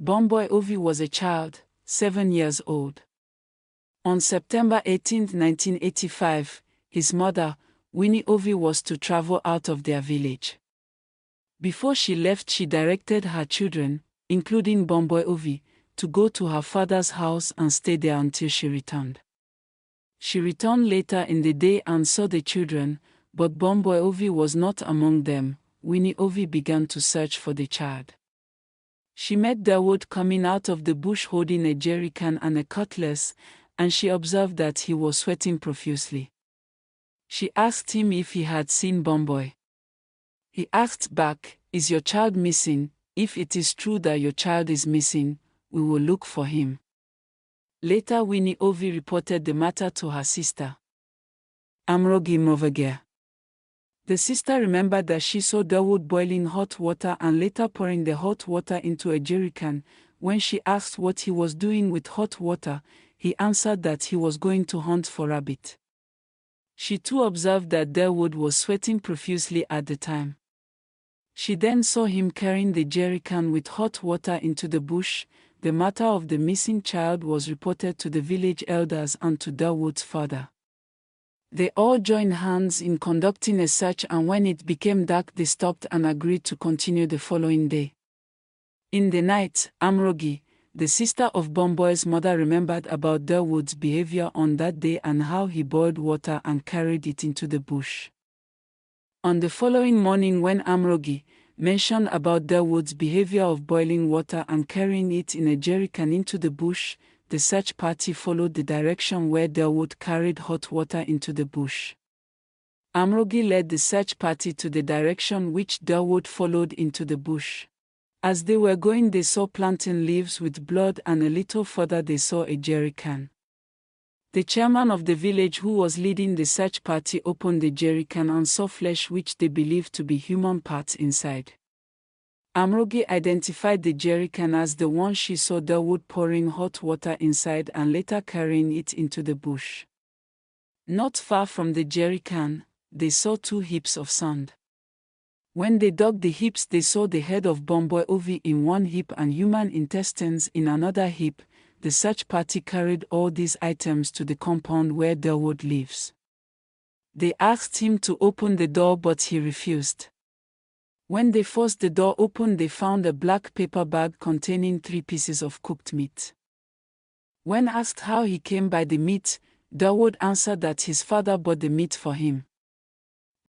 Bomboy Ovi was a child, 7 years old. On September 18, 1985, his mother, Winnie Ovi, was to travel out of their village. Before she left, she directed her children, including Bomboy Ovi, to go to her father's house and stay there until she returned. She returned later in the day and saw the children, but Bomboy Ovi was not among them. Winnie Ovi began to search for the child. She met Dawood coming out of the bush holding a jerry can and a cutlass, and she observed that he was sweating profusely. She asked him if he had seen Bomboy. He asked back, "Is your child missing? If it is true that your child is missing, we will look for him." Later, Winnie Ovi reported the matter to her sister, Amrogi Movager. The sister remembered that she saw Dawood boiling hot water and later pouring the hot water into a jerrycan. When she asked what he was doing with hot water, he answered that he was going to hunt for rabbit. She too observed that Dawood was sweating profusely at the time. She then saw him carrying the jerrycan with hot water into the bush. The matter of the missing child was reported to the village elders and to Dawood's father. They all joined hands in conducting a search, and when it became dark they stopped and agreed to continue the following day. In the night, Amrogi, the sister of Bomboy's mother, remembered about Dawood's behavior on that day and how he boiled water and carried it into the bush. On the following morning, when Amrogi mentioned about Dawood's behavior of boiling water and carrying it in a jerrycan into the bush, the search party followed the direction where Dawood carried hot water into the bush. Amrogi led the search party to the direction which Dawood followed into the bush. As they were going, they saw plantain leaves with blood, and a little further they saw a jerrycan. The chairman of the village, who was leading the search party, opened the jerrycan and saw flesh which they believed to be human parts inside. Amrogi identified the jerrycan as the one she saw Dawood pouring hot water inside and later carrying it into the bush. Not far from the jerrycan, they saw 2 heaps of sand. When they dug the heaps, they saw the head of Bomboy Ovi in one heap and human intestines in another heap. The search party carried all these items to the compound where Dawood lives. They asked him to open the door, but he refused. When they forced the door open, they found a black paper bag containing 3 pieces of cooked meat. When asked how he came by the meat, Dawood answered that his father bought the meat for him.